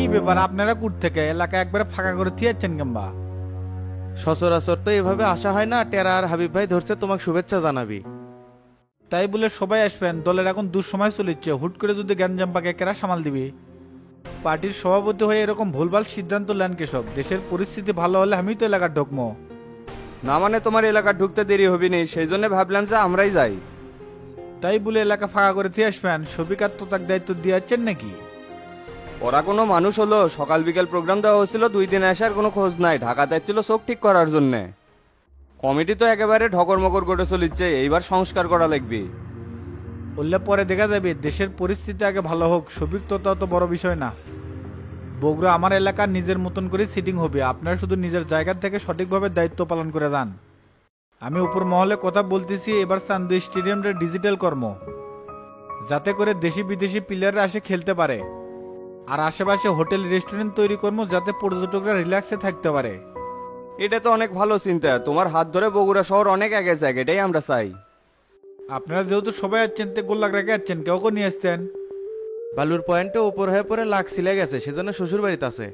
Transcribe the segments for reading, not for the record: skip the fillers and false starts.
কি ব্যাপার, আপনারা কুট থেকে এলাকা একবারে ফাঁকা করে থিয়েছেন কিংবা? সচরাচর তো এভাবে আসা হয় না। টেরা আর হাবিব ভাই ধরছে, তোমাকে শুভেচ্ছা জানাবি। তাই বলে সবাই আসবেন? দলের এখন দুঃসময় চলিচ্ছে, হুট করে যদি গ্যাঞ্জাম পাকে কেরা সামাল দিবি? পার্টির সভাপতি হয়ে এরকম ভুলভাল সিদ্ধান্ত নেন কেসব? দেশের পরিস্থিতি ভালো হলে আমি তো এলাকার ঢুকমো। না মানে তোমার এলাকা ঢুকতে দেরি হবি নি, সেই জন্য ভাবলাম যে আমরাই যাই। তাই বলে এলাকা ফাঁকা করে থিয়ে আসবেন? সবিকার তো তাক দায়িত্ব দিয়েছেন নাকি? ওরা কোনো মানুষ হলো? সকাল বিকেল প্রোগ্রাম দেওয়া হয়েছিল, 2 দিন আসার কোনো খোঁজ নাই। ঢাকাতে ছিল চোখ ঠিক করার জন্যে। কমিটি তো একেবারে ঢকর মকর করে চলিচ্ছে, এইবার সংস্কার করা লাগবে। বললে পরে দেখা যাবে, দেশের পরিস্থিতি আগে ভালো হোক। সবিক তো তত বড় বিষয় না। বগুড়া আমার এলাকার নিজের মতন করে সিটিং হবে, আপনারা শুধু নিজের জায়গা থেকে সঠিকভাবে দায়িত্ব পালন করে যান। আমি উপর মহলে কথা বলতেছি, এবার চান্দু স্টেডিয়ামটা ডিজিটাল কর্ম, যাতে করে দেশি বিদেশি প্লেয়াররা আসে খেলতে পারে। আর আশেপাশে হোটেল রেস্টুরেন্ট তৈরি কর্ম, যাতে পর্যটকরা রিল্যাক্সে থাকতে পারে। এটা তো অনেক ভালো চিন্তা, তোমার হাত ধরে বগুড়া শহর অনেক আগে যায়, এটাই আমরা চাই। আপনারা যেহেতু সবাই আসছেন, তে গোল্লাক রেখে যাচ্ছেন, কেউ কেউ নিয়ে আসতেন? বালুর পয়েন্টে উপর হয়ে পরে লাখ সিলে গেছে, সেজন্য শ্বশুর বাড়িতে আছে।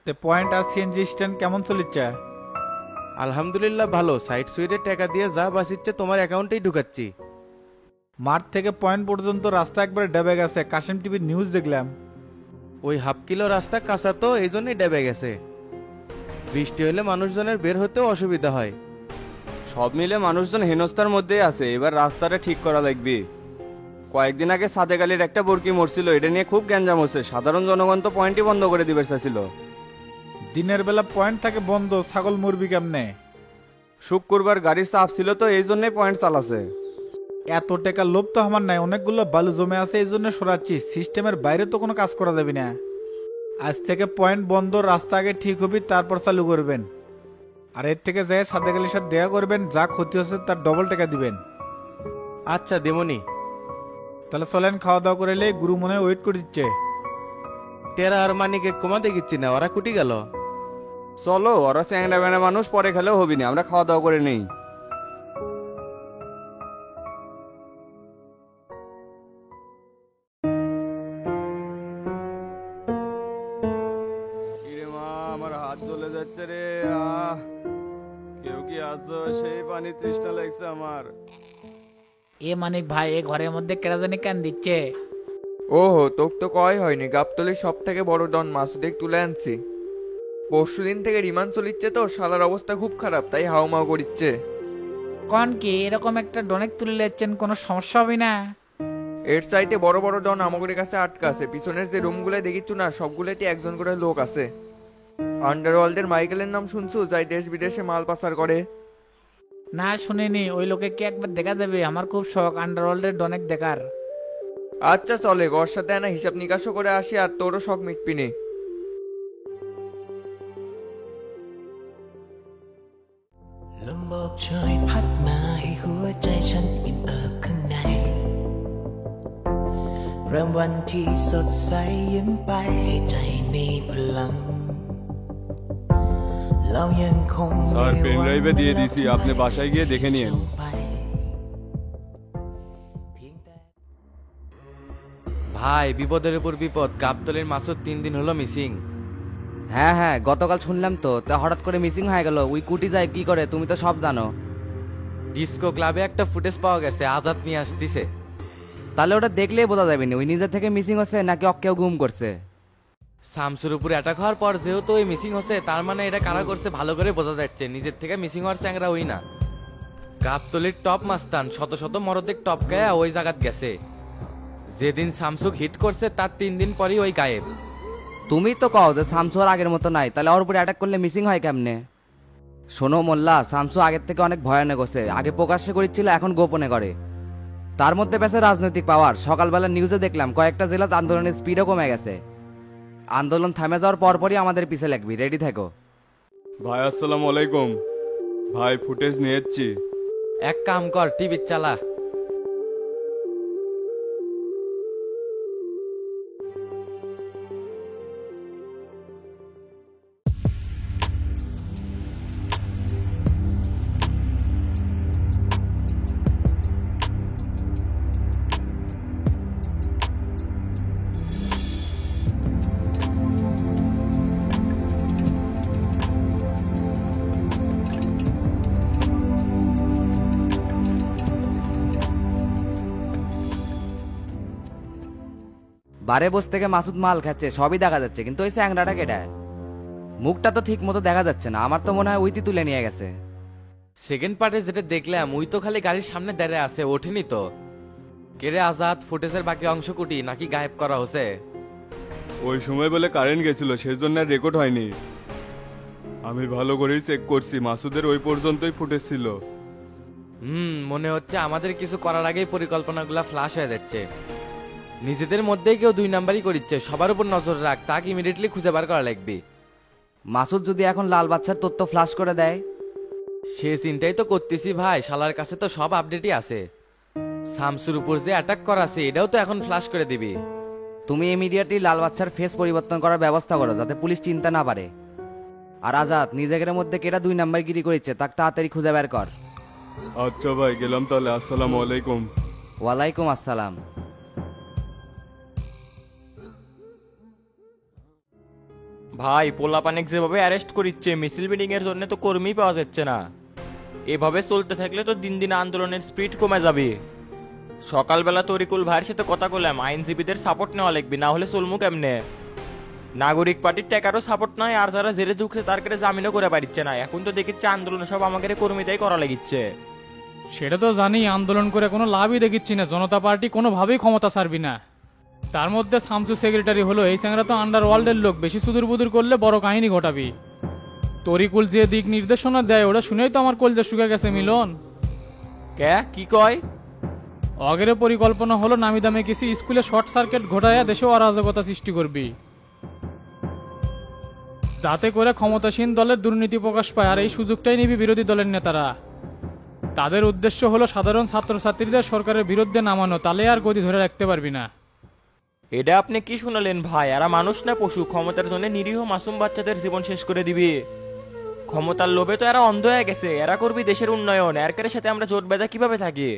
তে পয়েন্ট আর সিএনজি স্ট্যান্ড কেমন চলিচ্ছে? আলহামদুলিল্লাহ ভালো। সাইড সুইডে টাকা দিয়ে যা বাঁচিচ্ছে তোমার অ্যাকাউন্টেই ঢুকাচ্ছি। মাঠ থেকে পয়েন্ট পর্যন্ত রাস্তা একবারে ডেবে গেছে, কাশিম টিভির নিউজ দেখলাম। ওই হাফ কিলো রাস্তা কাঁচা তো, এই জন্যই ডেবে গেছে। বৃষ্টি হলে মানুষজনের বের হতেও অসুবিধা হয়। সব মিলে মানুষজন হেনস্থার মধ্যেই আছে, এবার রাস্তাটা ঠিক করা লাগবে। কয়েকদিন আগে সাদেক আলীর একটা বরকি মরছিল, এটা নিয়ে খুব গ্যাঞ্জাম হচ্ছে। সাধারণ জনগণ তো পয়েন্টই বন্ধ করে দিবে চাইছিল। দিনের বেলা পয়েন্ট থাকে বন্ধ, ছাগল মুরবি কেমনে? শুক্রবার গাড়ির চাপ ছিল তো, এই জন্যই পয়েন্ট চালাছে। এত টাকা লোভ তো আমার নাই, অনেকগুলো বালু জমে আছে, এই জন্য সরাচ্ছি। সিস্টেমের বাইরে তো কোনো কাজ করা যাবে না। আজ থেকে পয়েন্ট বন্ধ, রাস্তা আগে ঠিক হবি, তারপর চালু করবেন। আর এর থেকে যাই সাদেক আলীর সাথে দেখা করবেন, যা ক্ষতি হচ্ছে তার ডবল টাকা দিবেন। আচ্ছা দেমনি। তাহলে চলেন, খাওয়া দাওয়া করে এলে, গুরু মনে হয় ওয়েট করে দিচ্ছে। টেরা আর মানিকে কমাতে গেছি না, ওরা কুটি গেল। চলো, ওরা চ্যাংরা বেড়া মানুষ, পরে খেলেও হবি না, আমরা খাওয়া দাওয়া করে নেই। কিরে মা, আমার হাত জ্বলে যাচ্ছে রে। কেউ কি আছো? সেই পানি তৃষ্ণা লাগছে আমার। এ মানিক ভাই, এ ঘরের মধ্যে কেরা জানি কেন দিচ্ছে? ওহো, তোক তো কয় হয়নি, গাবতলির সব থেকে বড় ডন মাসুদেক তুলে আনছি। পরশুদিন থেকে রিমান্ড চলিচ্ছে তো, শালার অবস্থা খুব খারাপ, তাই হাউমাউ করিচ্ছে। কন কি এরকম একটা ডনেক তুলে যাচ্ছেন, কোনো সমস্যা হবে না? এর সাইডে বড় বড় ডন আমাদের কাছে আটকা আছে। পিছনের যে রুমগুলো দেখিচ্ছ না, সবগুলোতে একজন করে লোক আছে। আন্ডারওয়ার্ল্ডের মাইকেলের নাম শুনছো, যাই দেশ বিদেশে মাল পাচার করে? না শুনিনি। ওই লোকে কি একবার দেখা যাবে? আমার খুব শখ আন্ডারওয়ার্ল্ডের ডনেক দেখার। আচ্ছা চলে, ওর সাথে না হিসাব নিকাশও করে আসি, আর তোরও শখ মিটপিনি।ลมโบกโชยพัดมาให้หัวใจฉันอิ่มเอิบข้างในเริ่มวันที่สดใสยิ้มไปให้ใจมีพลังเรายังคง স্যার, পেন ড্রাইভে দিয়ে দিছি, আপনি বাসায় গিয়ে দেখে নিন। ভাই, বিপদের উপর বিপদ। গাবতলির মাসুদ 3 দিন হলো মিসিং। হ্যাঁ হ্যাঁ, গতকাল শুনলাম তো। তা হঠাৎ করে মিসিং হয়ে গেল? উই কুটি যায় কি করে, তুমি তো সব জানো। ডিস্কো ক্লাবে একটা ফুটেজ পাওয়া গেছে, আজাদ নিয়ে আসতিছে। তাহলে ওটা দেখলেই বোঝা যাবে না ওই নিজে থেকে মিসিং হচ্ছে নাকি অকেও গুম করছে। শামসুর উপরে অ্যাটাক হওয়ার পর যেহেতু ওই মিসিং হচ্ছে, তার মানে এটা কারা করছে ভালো করে বোঝা যাচ্ছে। নিজের থেকে মিসিং হওয়ার চ্যাংরা ওই না। গাবতলির টপ মাস্তান শত শত মরদেক টপ গায়ে ওই জায়গাত গেছে। যেদিন শামসুক হিট করছে তার 3 দিন পরই ওই গায়েব। তুমি তো কও যে শামসু আর আগের মতো নাই, তাহলে ওর উপরে অ্যাটাক করলে মিসিং হয় কেমনে? শোনো মোল্লা, শামসু আগের থেকে অনেক ভয়ানক হচ্ছে। আগে প্রকাশ্যে করেছিল, এখন গোপনে করে। তার মধ্যে পেছে রাজনৈতিক পাওয়ার। সকালবেলা নিউজে দেখলাম কয়েকটা জেলাতে আন্দোলনের স্পিডও কমে গেছে। আন্দোলন থামে যাওয়ার পরপরই আমাদের পিছে লাগবি, রেডি থেকো। ভাই আসসালামু আলাইকুম। ভাই, ফুটেজ নিয়েছি। এক কাম কর, টিভি চালা। বারে বস থেকে মাসুদ মাল খাচ্ছে সবই দেখা যাচ্ছে, কিন্তু ওই স্যাংরাটা কেটে মুখটা তো ঠিক মতো দেখা যাচ্ছে না। আমার তো মনে হয় উইতি তুলে নিয়ে গেছে। সেকেন্ড পার্টে যেটা দেখলাম ওই তো খালি গাড়ির সামনে দাঁড়িয়ে আছে, ওঠেনি তো। কেরে আজাদ, ফুটেজের বাকি অংশ কুটি নাকি গায়েব করা হয়েছে? ওই সময় বলে কারেন্ট গেছিল, সেই জন্য রেকর্ড হয়নি। আমি ভালো করেই চেক করছি, মাসুদের ওই পর্যন্তই ফুটেজ ছিল। মনে হচ্ছে আমাদের কিছু করার আগেই পরিকল্পনাগুলো ফ্লাশ হয়ে যাচ্ছে। নিজেদের মধ্যেই কেউ দুই নাম্বারই করিচ্ছে, সবার উপর নজর রাখ, তাকে ইমিডিয়েটলি খুঁজে বার করা লাগবে। মাসুদ যদি এখন লাল বাচ্চার তথ্য ফ্লাশ করে দেয়? সে চিন্তাই তো করতেছি ভাই, শালার কাছে তো সব আপডেটই আছে। শামসুর উপর যে অ্যাটাক করা আছে এটাও তো এখন ফ্লাশ করে দিবি। তুমি ইমিডিয়েটলি লাল বাচ্চার ফেস পরিবর্তন করার ব্যবস্থা করো, যাতে পুলিশ চিন্তা না পারে। আর আজাদ, নিজেদের মধ্যে কেটা দুই নাম্বার গিরি করেছে তাকে তাড়াতাড়ি খুঁজে বের কর। আচ্ছা ভাই, গেলাম তাহলে। আসসালামু আলাইকুম। ওয়ালাইকুম আসসালাম। ভাই, পোলাপানিক যেভাবে অ্যারেস্ট করিচ্ছে, মিছিল মিটিং এর জন্য তো কর্মী পাওয়া যাচ্ছে না। এভাবে চলতে থাকলে তো দিন দিন আন্দোলনের স্পিড কমে যাবে। সকালবেলা তরিকুল ভাইয়ের সাথে কথা বললাম, আইনজীবীদের সাপোর্ট নেওয়া লাগবে, না হলে চলমু কেমনে। নাগরিক পার্টির টাকারও সাপোর্ট নয়, আর যারা জেলে ঢুকছে তার কাছে জামিনও করে পারিচ্ছে না। এখন তো দেখিচ্ছে আন্দোলন সব আমাদের কর্মীটাই করা লাগিচ্ছে। সেটা তো জানি, আন্দোলন করে কোনো লাভই দেখিচ্ছি না। জনতা পার্টি কোনোভাবেই ক্ষমতা ছাড়বি না। তার মধ্যে শামসু সেক্রেটারি হলো, এই স্যাংরা তো আন্ডারওয়ার্ল্ডের লোক, বেশি সুদূর বুদুর করলে বড় কাহিনী ঘটাবি। তরিকুল যে দিক নির্দেশনা দেয় ওটা শুনেই তো আমার কলজা শুকে গেছে মিলন। কে কি কয়? অগেরে পরিকল্পনা হলো নামি দামে কিছু স্কুলে শর্ট সার্কিট ঘটাইয়া দেশে অরাজকতা সৃষ্টি করবি, যাতে করে ক্ষমতাসীন দলের দুর্নীতি প্রকাশ পায়। আর এই সুযোগটাই নিবি বিরোধী দলের নেতারা। তাদের উদ্দেশ্য হলো সাধারণ ছাত্রছাত্রীদের সরকারের বিরুদ্ধে নামানো, তাহলে আর গদি ধরে রাখতে পারবি না। এটা আপনি কি শুনালেন ভাই? এরা মানুষ না পশু? ক্ষমতার জন্য নিরীহ মাসুম বাচ্চাদের জীবন শেষ করে দিবি। ক্ষমতার লোভে তো এরা অন্ধ হয়ে গেছে। এরা করবি দেশের উন্নয়ন, এর সাথে আমরা জোট বেঁধে কিভাবে থাকি?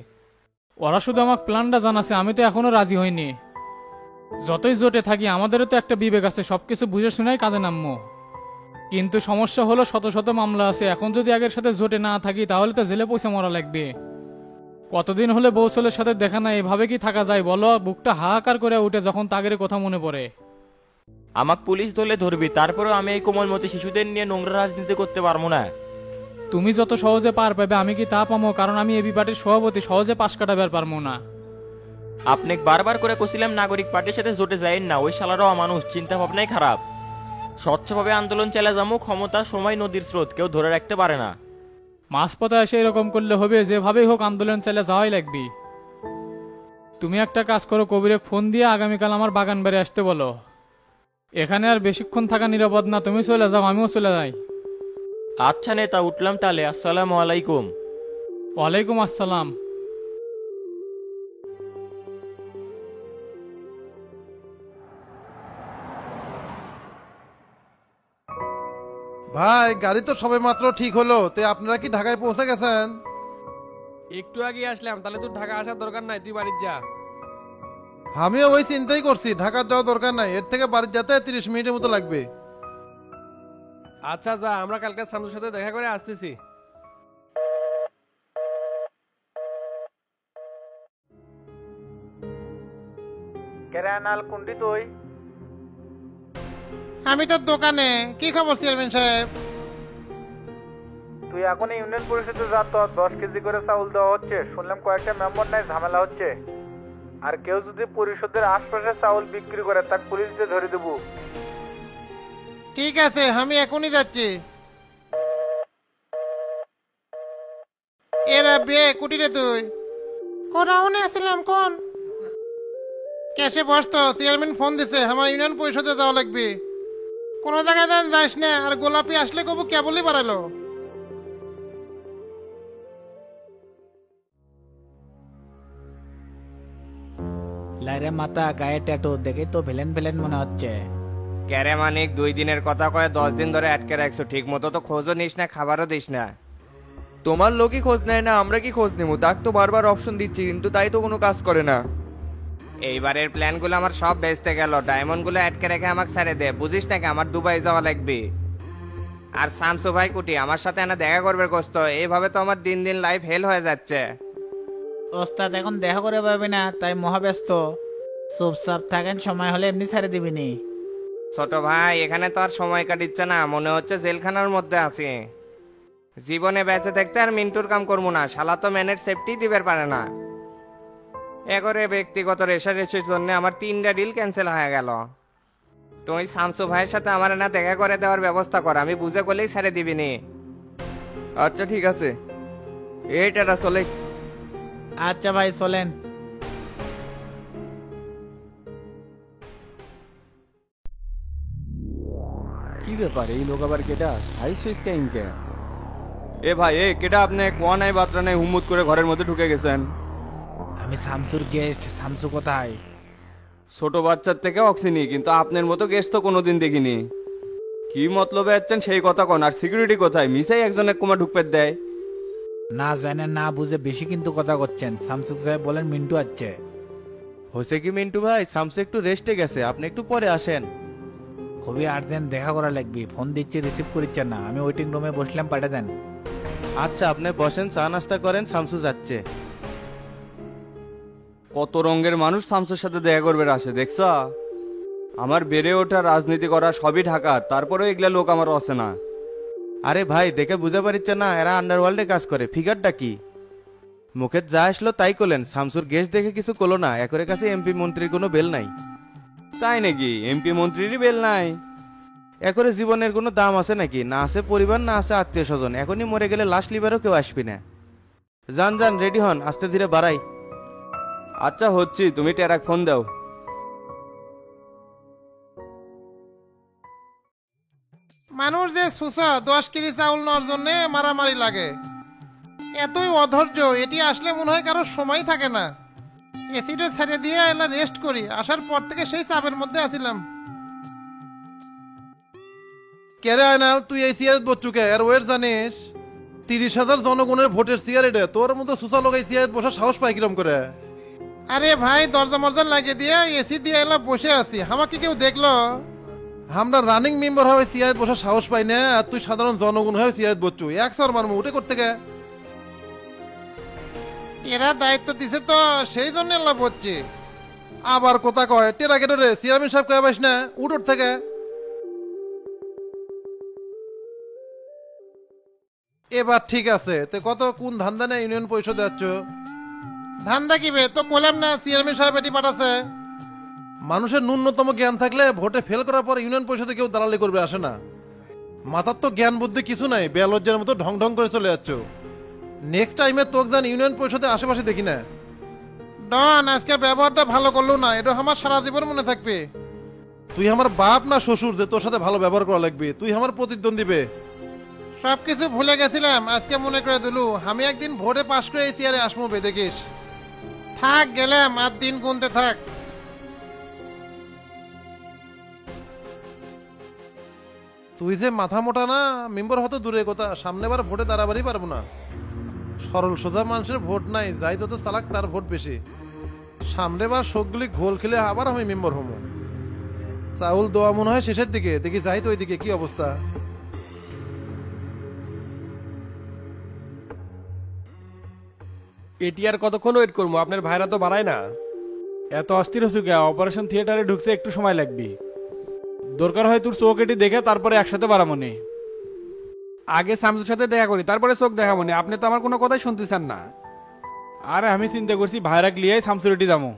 ওরা শুধু আমাকে প্ল্যানটা জানাছে, আমি তো এখনো রাজি হইনি। যতই জোটে থাকি আমাদেরও তো একটা বিবেক আছে, সবকিছু বুঝে শুনেই কাজে নামবো। কিন্তু সমস্যা হলো শত শত মামলা আছে, এখন যদি আগের সাথে জোটে না থাকি তাহলে তো জেলে পয়সা মরা লাগবে। কতদিন হলে বৌসলের সাথে দেখা না, এভাবে কি থাকা যায় বলো? বুকটা হাহাকার করে উঠে যখন তাগের কথা মনে পড়ে। আমাকে পুলিশ ধরলে ধরবি, তারপরেও আমি এই কোমলমতি শিশুদের নিয়ে নোংরা রাজনীতি করতে পারবো না। তুমি যত সহজে পার পাবে আমি কি তা পাবো? কারণ আমি এবি পার্টির সভাপতি, সহজে পাশ কাটাবার পারবো না। আপনি বারবার করে কছিলাম নাগরিক পার্টির সাথে জোটে যাইন না, ওই শালারও অমানুষ, চিন্তা ভাবনাই খারাপ। স্বচ্ছভাবে আন্দোলন চালা যাবো, ক্ষমতা সময় নদীর স্রোত, কেউ ধরে রাখতে পারে না। মাঝপথে এসে এরকম করলে হবে? যেভাবেই হোক আন্দোলন চালিয়ে যাওয়াই লাগবে। তুমি একটা কাজ করো, কবিরে ফোন দিয়ে আগামীকাল আমার বাগান বাড়ি আসতে বলো। এখানে আর বেশিক্ষণ থাকা নিরাপদ না, তুমি চলে যাও আমিও চলে যাই। আচ্ছা নেতা, উঠলাম তাহলে। আসসালামু আলাইকুম। ওয়ালাইকুম আসসালাম। ভাই, গাড়ি তো সবে মাত্র ঠিক হলো, তে আপনারা কি ঢাকায় পৌঁছে গেছেন? একটু আগে আসলাম, তাহলে তোর ঢাকা আসার দরকার নাই, তুই বাড়ির যা। আমিও ওই চিন্তাই করছি, ঢাকার যাওয়া দরকার নাই, এর থেকে বাড়ির যেতে 30 মিনিটের মতো লাগবে। আচ্ছা যা, আমরা কালকে শামসুর সাথে দেখা করে আসতেছি। কেরানাল কুন্ডি তুই? আমি তো দোকানে। কি খবর চেয়ারম্যান সাহেব? তুই এখন ইউনিয়ন পরিষদে যা, তো 10 কেজি করে চাউল দেওয়া হচ্ছে। শুনলাম কয়েকটা মেম্বার নাই, ঝামেলা হচ্ছে। আর কেউ যদি পরিষদের আশপাশে চাউল বিক্রি করে তাকে পুলিশ দিয়ে ধরে দেবো। ঠিক আছে, আমি এখনই যাচ্ছি। এরা বে কুটিরে তুই কোরাউনে আসলাম কোন ক্যাশে বসতো। চেয়ারম্যান ফোন দিছে, আমার ইউনিয়ন পরিষদে যাওয়া লাগবে। কোনো জায়গায় যাস না, আর গোলাপি আসলে কবু কেবলই বাড়ালো। লাইরে মাথা গায়ে ট্যাটু দেখে তো ভিলেন ভিলেন মনে হচ্ছে। ক্যারে মানিক, 2 দিনের কথা কয়ে 10 দিন ধরে আটকে রাখছো। ঠিক মতো তো খোঁজও নিস না, খাবারও দিস না। তোমার লোকই খোঁজ নেয় না, আমরা কি খোঁজ নেবো? তার তো বারবার অপশন দিচ্ছি, কিন্তু তাই তো কোনো কাজ করে না। এইবারের প্ল্যানগুলো আমার সব বেচতে গেল। ডায়মন্ডগুলো আটকে রেখে আমাকে ছেড়ে দে। বুঝিস নাকি আমার দুবাই যাওয়া লাগবে। আর শামসু ভাই কুটি আমার সাথে এনে দেখা করবে কষ্ট। এইভাবে তো আমার দিন দিন লাইফ হেল হয়ে যাচ্ছে। ওস্তাদ এখন দেখা করে পাবে না, তাই মহাব্যস্ত। চুপচাপ থাকেন, সময় হলে এমনি ছেড়ে দিবিনি। ছোট ভাই এখানে তো আর সময় কাটিচ্ছে না, মনে হচ্ছে জেলখানার মধ্যে আছি। জীবনে বেঁচে থাকতে আর মিন্টুর কাম করবো না, শালা তো ম্যানের সেফটি দিবে পারে না। এগরে ব্যক্তিগত রেশারেশির জন্য আমার 3টা ডিল ক্যান্সেল হয়ে গেল। তুই শামসু ভাইয়ের সাথে আমার না দেখা করে দেওয়ার ব্যবস্থা কর, আমি বুঝে করলেই ছেড়ে দিবিনি। আচ্ছা ঠিক আছে, এইটা চলে। আচ্ছা ভাই চলেন। কি ব্যাপার, এই লোক আবার কেটা সাইজ সুইজ কে? এ ভাই এ কেটা আপনি কোয়া নাই বাত্রা নাই হুম্মুত করে ঘরের মধ্যে ঢুকে গেছেন? আমি শামসুর গেস্ট। শামসু কোথায়? ছোট বাচ্চার থেকে অক্সিনি, কিন্তু আপনার মতো গেস্ট তো কোনোদিন দেখিনি। কি মতলবে যাচ্ছেন সেই কথা কোন? আর সিকিউরিটি কোথায়? মিসাই একজনে কোমা ঢুকপে দেয়। না জানে না বুঝে বেশি কিন্তু কথা করছেন। শামসু সাহেব বলেন মিন্টু আছে। হয়েছে কি মিন্টু ভাই, শামসু একটু রেস্টে গেছে, আপনি একটু পরে আসেন। খুবই আর্জেন্ট দেখা করা লাগবে, ফোন দিচ্ছি রিসিভ করছে না। আমি ওয়েটিং রুমে বসলাম, পাঠিয়ে দেন। আচ্ছা আপনি বসেন, চা নাস্তা করেন, শামসু যাচ্ছে। কত রঙের মানুষ শামসুর সাথে দেখা করবে আসে দেখছ? আমার বেড়ে ওঠা রাজনীতি করা সবই ঢাকা, তারপরেও এগুলা লোক আমার অসে না। আরে ভাই দেখে বুঝে পারিচ্ছে না এরা আন্ডারওয়ার্ল্ডে কাজ করে, ফিগারটা কি? মুখে যা আসলো তাই করলেন। শামসুর গেস্ট দেখে কিছু করলো না, একরের কাছে এমপি মন্ত্রীর কোনো বেল নাই। তাই নাকি? এমপি মন্ত্রীরই বেল নাই? একরে জীবনের কোনো দাম আছে নাকি? না আছে পরিবার, না আছে আত্মীয় স্বজন। এখনই মরে গেলে লাশ লিবারও কেউ আসবি না। যান যান, রেডি হন, আস্তে ধীরে বাড়াই। আচ্ছা হচ্ছি, তুমি টেরাক ফোন দাও। মানুষ যে সুসা 10 কেজি চাউল নেওয়ার জন্য মারামারি লাগে, এতই অধৈর্য। এটি আসলে মনে হয় কারো সময় থাকে না। এসিটা ছেড়ে দিয়ে এলা রেস্ট করি, আসার পর থেকে সেই চাপের মধ্যে আছিলাম। কেরে আয়নাল, তুই এই সিগারেট বচ্চুকে এর ওয়েট জানিস? 30,000 জনগণের ভোটের সিগারেটে তোর মতো সুসা লোক এই সিগারেট বসার সাহস পায় কিরম করে? আরে ভাই দরজা মরজা লাগিয়ে দিয়ে এসি দিয়ে এলা বসে আছি, আমাকে কেউ দেখলো? আমরা রানিং মেম্বার হয়ে সিগারেট বসার সাহস পাই না, আর তুই সাধারণ জনগণ হয়ে সিগারেট বচ্চু। 100 মারমু উঠে করতে গে। এরা দায়িত্ব দিছে তো সেই জন্য এলা বসছি। আবার কথা কয় টেরা কেটে রে, চেয়ারম্যান সাহেব কয়ে পাইস না, উঠ থেকে। এবার ঠিক আছে, তে কত কোন ধান্দা নেই ইউনিয়ন পরিষদে যাচ্ছ? ধান্দা কিবে তো বললাম না, চেয়ারম্যান সাহেব এটি পাঠাছে। মানুষের ন্যূনতম জ্ঞান থাকলে ভোটে ফেল করার পর ইউনিয়ন পরিষদে কেউ দালালি করবে আসে না। মাথার তো জ্ঞান বুদ্ধি কিছু নাই, বেলজ্জার মতো ঢং ঢং করে চলে যাচ্ছ। নেক্সট টাইমে তোকে জান ইউনিয়ন পরিষদে আশেপাশে দেখি না। ডন আজকে ব্যবহারটা ভালো করলো না, এটা আমার সারা জীবন মনে থাকবে। তুই আমার বাপ না শ্বশুর যে তোর সাথে ভালো ব্যবহার করা লাগবে? তুই আমার প্রতিদ্বন্দ্বী। সবকিছু ভুলে গেছিলাম, আজকে মনে করে দিলু। আমি একদিন ভোটে পাশ করে এই চেয়ারে আসবো, দেখিস। থাক গেলাম, আর দিন গুনতে থাক। তুই যে মাথা মোটা না, মেম্বার হতে দূরে কথা, সামনেবার ভোটে দাঁড়াবারই পারবো না। সরল সোজা মানুষের ভোট নাই, যাই যত চালাক তার ভোট বেশি। সামনেবার শোকগুলি ঘোল খেলে আবার আমি মেম্বার হবো। চাউল দোয়া মনে হয় শেষের দিকে, দেখি যাই তো ওইদিকে কি অবস্থা। এটি আর কতক্ষণ ওয়েট করবো? আপনার ভাইরা তো বাড়ায় না। এত অস্থির হচ্ছে কে? অপারেশন থিয়েটারে ঢুকছে, একটু সময় লাগবে। দরকার হয় তোর চোখ এটি দেখে তারপরে একসাথে বাড়ামনি। আগে শামসুর সাথে দেখা করি, তারপরে চোখ দেখাবো না। আপনি তো আমার কোনো কথাই শুনতেছেন না। আরে আমি চিন্তা করছি ভাইরাক লিয়ে শামসুরিটি যাবো।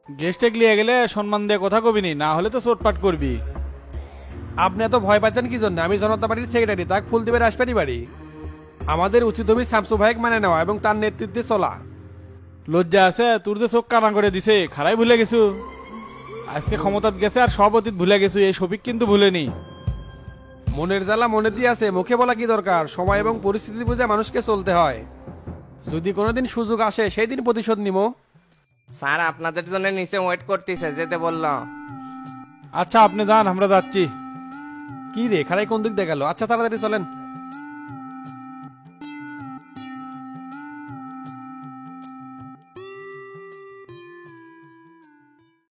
গেস্টে লিয়ে গেলে সম্মান দিয়ে কথা কবিনি, না হলে তো চোটপাট করবি। আপনি এত ভয় পাচ্ছেন কি জন্য? আমি জনতা পার্টির সেক্রেটারি, তাকে ফুল দিবে আসবেনি বাড়ি। আমাদের উচিত হবে শামসু ভাইকে মানে নেওয়া এবং তার নেতৃত্বে চলা। লজ্জা আছে তোর যে চোখ কানা করে দিছে? খারাই ভুলে গেছু। আজকে ক্ষমতাত গেছে আর সব অতীত ভুলে গেছু, এই সবিক কিন্তু ভুলেনি। মনের জ্বালা মনে দিয়ে আছে, মুখে বলা কি দরকার? সময় এবং পরিস্থিতি বুঝে মানুষকে চলতে হয়। যদি কোনোদিন সুযোগ আসে সেই দিন প্রতিশোধ নিব। স্যার আপনাদের জন্য নিচে ওয়েট করতেছে, যেতে বলল। আচ্ছা আপনি যান, আমরা যাচ্ছি। কি রে, খারাই কোন দিক দেখালো? আচ্ছা তাড়াতাড়ি চলেন।